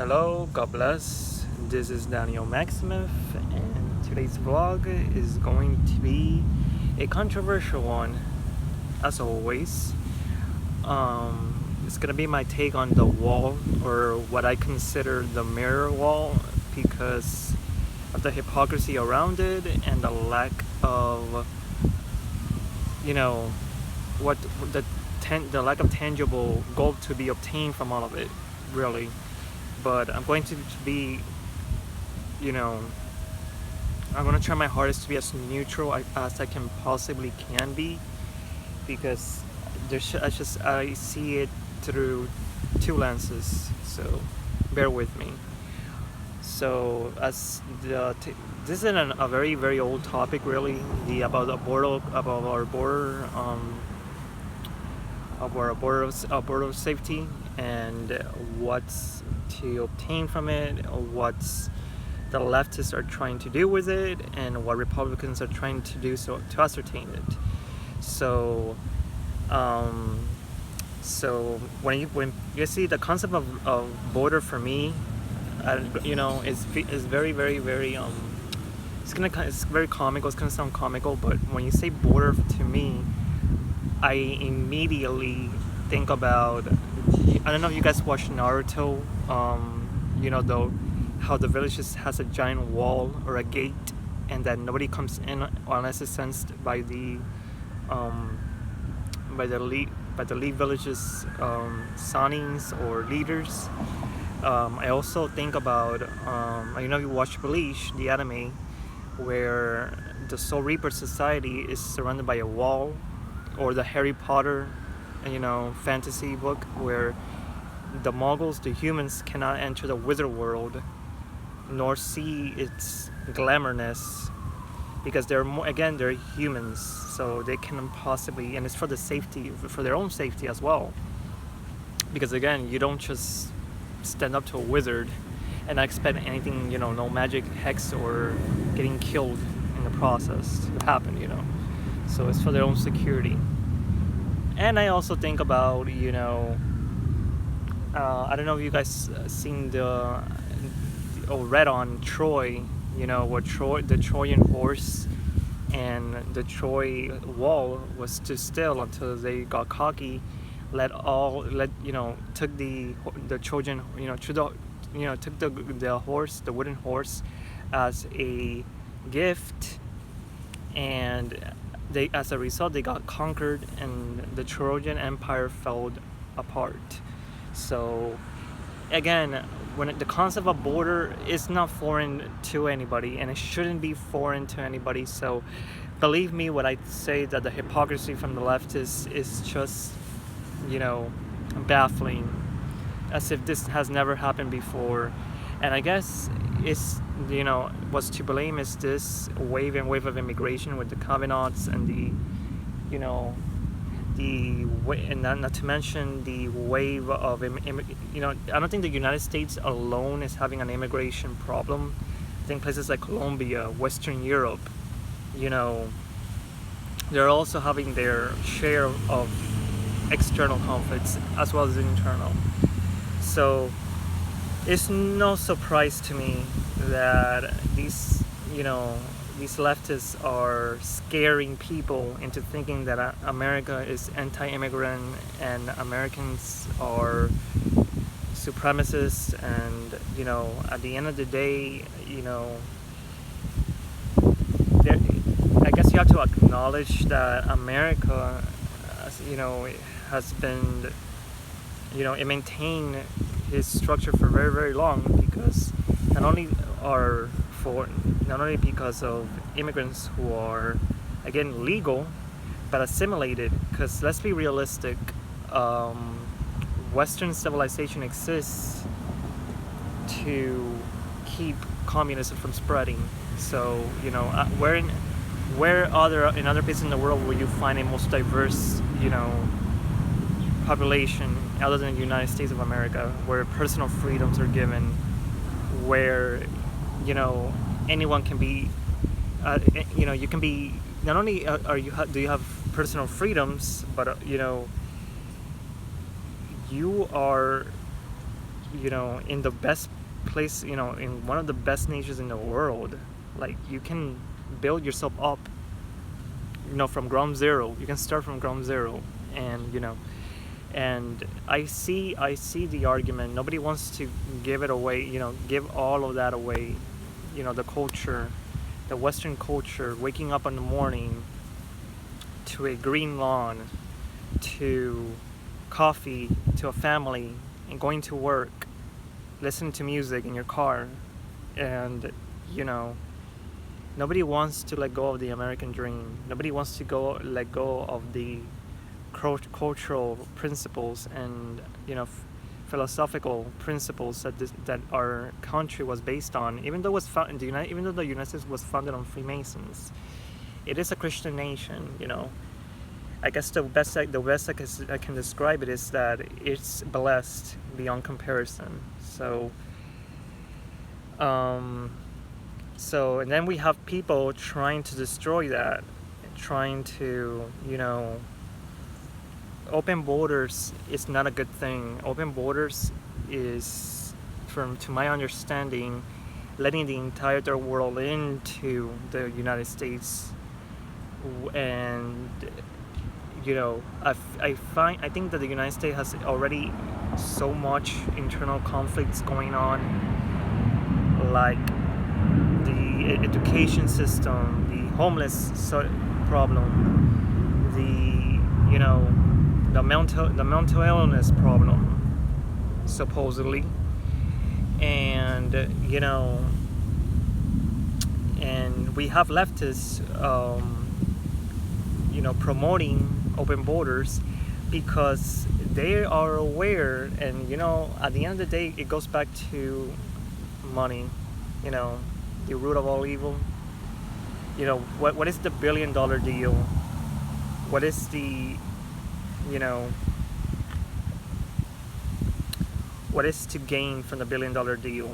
Hello, God bless. This is Daniel Maximoff, and today's vlog is going to be a controversial one, as always. It's gonna be my take on the wall, or what I consider the mirror wall, because of the hypocrisy around it and the lack of, you know, what the lack of tangible goal to be obtained from all of it, really. But I'm going to be, you know, I'm going to try my hardest to be as neutral as I can possibly can be, because I see it through two lenses, so bear with me. So this is a very very old topic, really, about our border safety and what's to obtain from it, what's the leftists are trying to do with it, and what Republicans are trying to do so to ascertain it. So, when you see the concept of border, for me, is very very very it's very comical. It's gonna sound comical, but when you say border, to me, I immediately think about, I don't know if you guys watch Naruto. How the village has a giant wall or a gate, and that nobody comes in unless it's sensed by the lead village's sanins or leaders. I also think about you watch Bleach, the anime, where the Soul Reaper society is surrounded by a wall, or the Harry Potter, fantasy book, where the Muggles, the humans, cannot enter the wizard world nor see its glamourness, because they're humans, so they cannot possibly, and it's for their own safety as well, because again, you don't just stand up to a wizard and not expect anything, no magic, hex, or getting killed in the process to happen, so it's for their own security. And I also think about, I don't know if you guys seen read on Troy, where the Trojan horse and the Troy wall was stood still until they got cocky, took the Trojan, took the horse, the wooden horse, as a gift, and as a result, they got conquered, and the Trojan Empire fell apart. So again, when the concept of border is not foreign to anybody, and it shouldn't be foreign to anybody. So believe me when I say that the hypocrisy from the left is just, baffling, as if this has never happened before. And I guess it's, what's to blame is this wave of immigration with the Covenants and and not to mention the wave of, I don't think the United States alone is having an immigration problem. I think places like Colombia, Western Europe, they're also having their share of external conflicts as well as internal. So it's no surprise to me that these leftists are scaring people into thinking that America is anti-immigrant and Americans are supremacists, and at the end of the day, I guess you have to acknowledge that America, has been, it maintained its structure for very very long, because not only because of immigrants who are, again, legal, but assimilated. Because let's be realistic, Western civilization exists to keep communism from spreading. So where in other places in the world will you find a most diverse population other than the United States of America, where personal freedoms are given, where anyone can be, you can be, not only do you have personal freedoms, but you are in the best place, in one of the best nations in the world. Like, you can build yourself up, from ground zero. You can start from ground zero, and and I see the argument. Nobody wants to give it away, give all of that away. The culture, the Western culture, waking up in the morning to a green lawn, to coffee, to a family, and going to work, listening to music in your car, and nobody wants to let go of the American dream. Nobody wants to let go of the cultural principles and philosophical principles that our country was based on. Even though the United States was founded on Freemasons, it is a Christian nation. I guess the best I can describe it is that it's blessed beyond comparison. And then we have people trying to destroy that, trying to, open borders is not a good thing. Open borders is, to my understanding, letting the entire third world into the United States. And I think that the United States has already so much internal conflicts going on, like the education system, the homeless problem, the mental illness problem, supposedly, and and we have leftists promoting open borders because they are aware, and at the end of the day it goes back to money, the root of all evil. What is the $1 billion deal? What is the what is to gain from the $1 billion deal?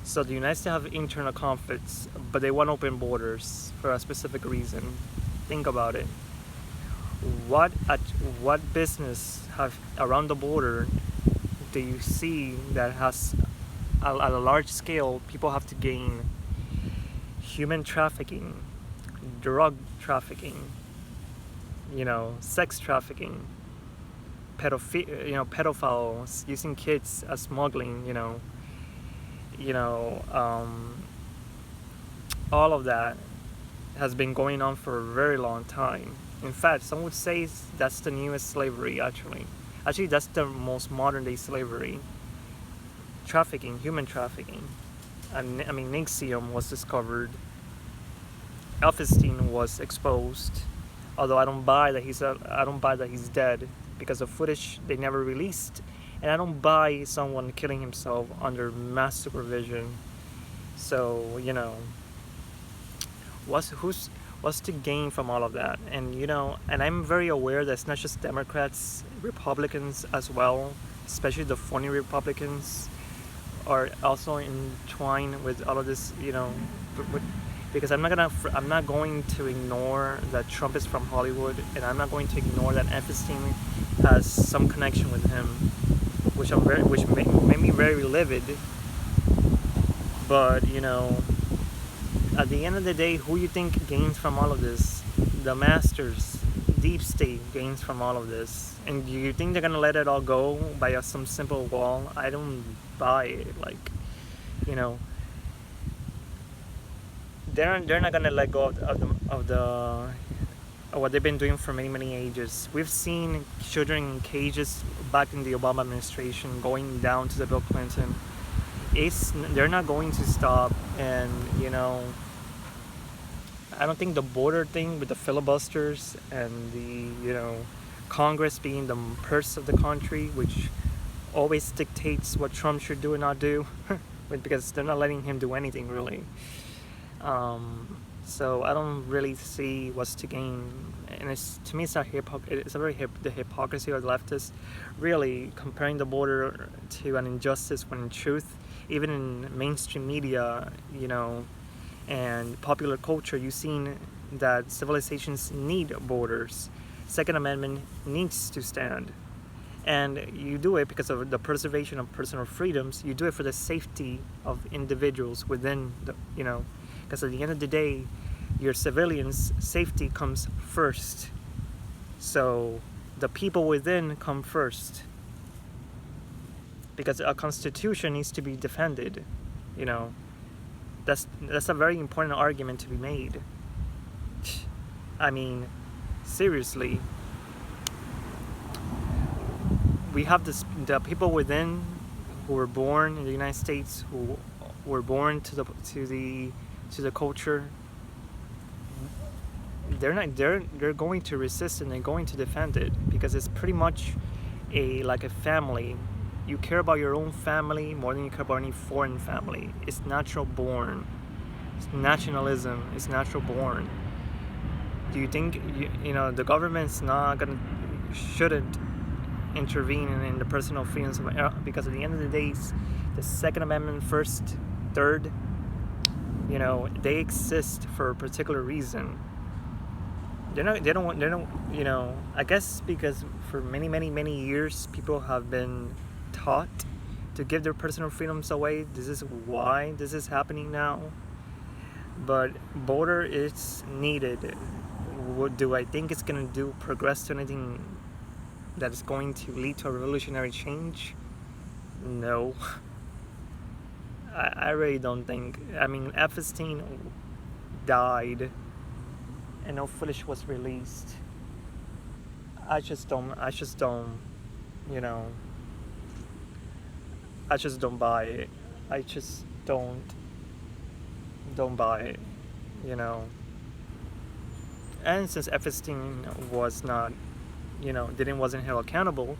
So the United States have internal conflicts, but they want open borders for a specific reason. Think about it. What business have around the border do you see that has at a large scale people have to gain? Human trafficking, drug trafficking, sex trafficking, pedophiles using kids as smuggling, all of that has been going on for a very long time. In fact, some would say that's the newest slavery, actually. Actually, that's the most modern day slavery. Trafficking, human trafficking. And Nixium was discovered. Epstein was exposed. Although I don't buy that he's dead, because of footage they never released, and I don't buy someone killing himself under mass supervision. So what's to gain from all of that? And and I'm very aware that it's not just Democrats, Republicans as well, especially the funny Republicans are also entwined with all of this, because I'm not going to ignore that Trump is from Hollywood, and I'm not going to ignore that Epstein has some connection with him, which made me very livid. But at the end of the day, who you think gains from all of this? The masters, deep state gains from all of this. And do you think they're gonna let it all go by some simple wall? I don't buy it. They're not gonna let go of what they've been doing for many ages. We've seen children in cages back in the Obama administration, going down to the Bill Clinton. They're not going to stop. And I don't think the border thing with the filibusters and the Congress being the purse of the country, which always dictates what Trump should do and not do, because they're not letting him do anything really. So I don't really see what's to gain, and to me it's the hypocrisy of the leftists, really comparing the border to an injustice, when in truth, even in mainstream media, and popular culture, you've seen that civilizations need borders. Second Amendment needs to stand. And you do it because of the preservation of personal freedoms. You do it for the safety of individuals within the, because at the end of the day, your civilians' safety comes first. So the people within come first, because a constitution needs to be defended. That's a very important argument to be made. I mean, seriously, we have the people within who were born in the United States, who were born to the culture. They're going to resist, and they're going to defend it, because it's pretty much like a family. You care about your own family more than you care about any foreign family. It's natural born. It's nationalism. It's natural born. Do you think the government's shouldn't intervene in the personal freedoms of, because at the end of the day, the Second Amendment, First, Third, they exist for a particular reason. They don't I guess because for many years people have been taught to give their personal freedoms away. This is why this is happening now. But border is needed. Do I think it's going to progress to anything that is going to lead to a revolutionary change? No. I really don't think. I mean, Epstein died and no footage was released. I just don't I just don't buy it. I just don't buy it, And since Epstein was not, wasn't held accountable,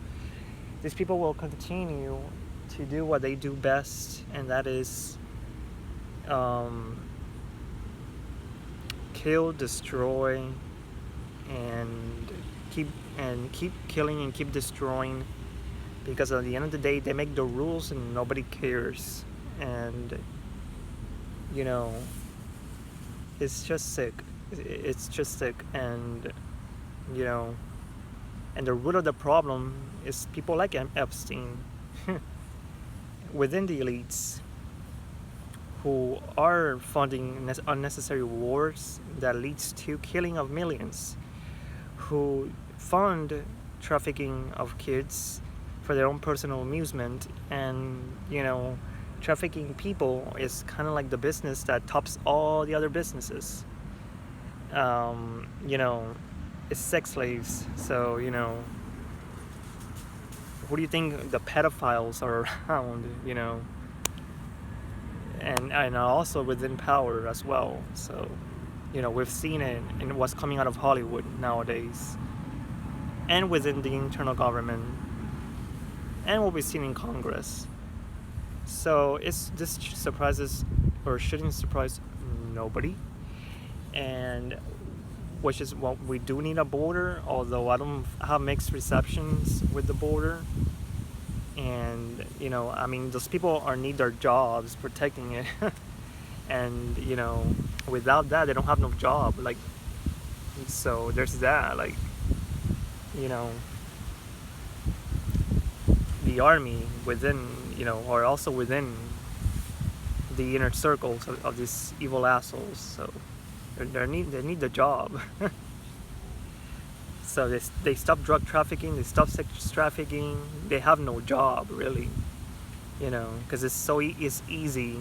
these people will continue to do what they do best, and that is kill, destroy, and keep killing and keep destroying, because at the end of the day, they make the rules and nobody cares. And it's just sick. It's just sick. And and the root of the problem is people like Epstein within the elites, who are funding unnecessary wars that leads to killing of millions, who fund trafficking of kids for their own personal amusement. And trafficking people is kind of like the business that tops all the other businesses. It's sex slaves. So who do you think the pedophiles are around? And also within power as well. So we've seen it in what's coming out of Hollywood nowadays, and within the internal government, and what we've seen in Congress. So this surprises, or shouldn't surprise, nobody. And which is what we do need a border, although I don't have mixed receptions with the border. And those people need their jobs protecting it. And without that, they don't have no job. So there's that. The army within, or also within the inner circles of these evil assholes. So they need the job. So they stop drug trafficking, they stop sex trafficking. They have no job, really, because it's easy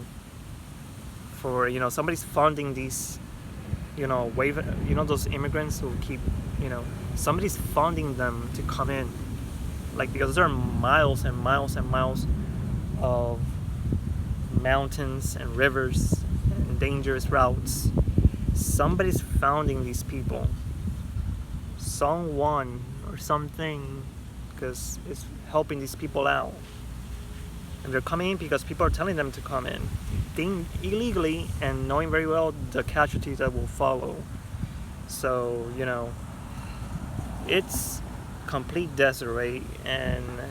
for somebody's funding these, those immigrants who keep, somebody's funding them to come in, because there are miles and miles and miles of mountains and rivers and dangerous routes. Somebody's founding these people. Someone or something, because it's helping these people out. And they're coming in because people are telling them to come in, illegally, and knowing very well the casualties that will follow. So it's complete disarray, and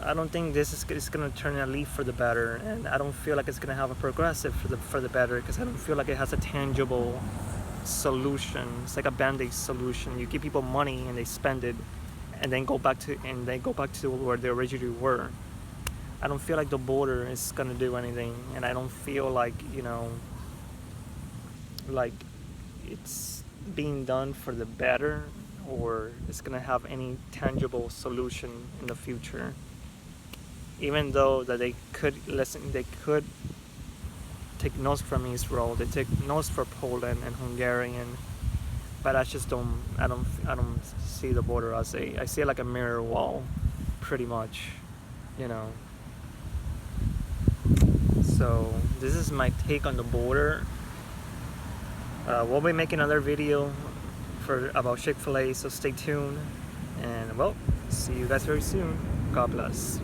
I don't think this is going to turn a leaf for the better, and I don't feel like it's going to have a progressive for the better, because I don't feel like it has a tangible solution. It's like a band-aid solution. You give people money and they spend it, and then go back to where they originally were. I don't feel like the border is gonna do anything, and I don't feel like, like it's being done for the better, or it's gonna have any tangible solution in the future. Even though that they could take notes from Israel, they take notes for Poland and Hungarian, but I just I don't see the border as I see it like a mirror wall, pretty much, you know. So this is my take on the border. We'll be making another video about Chick-fil-A, so stay tuned, and well, see you guys very soon. God bless.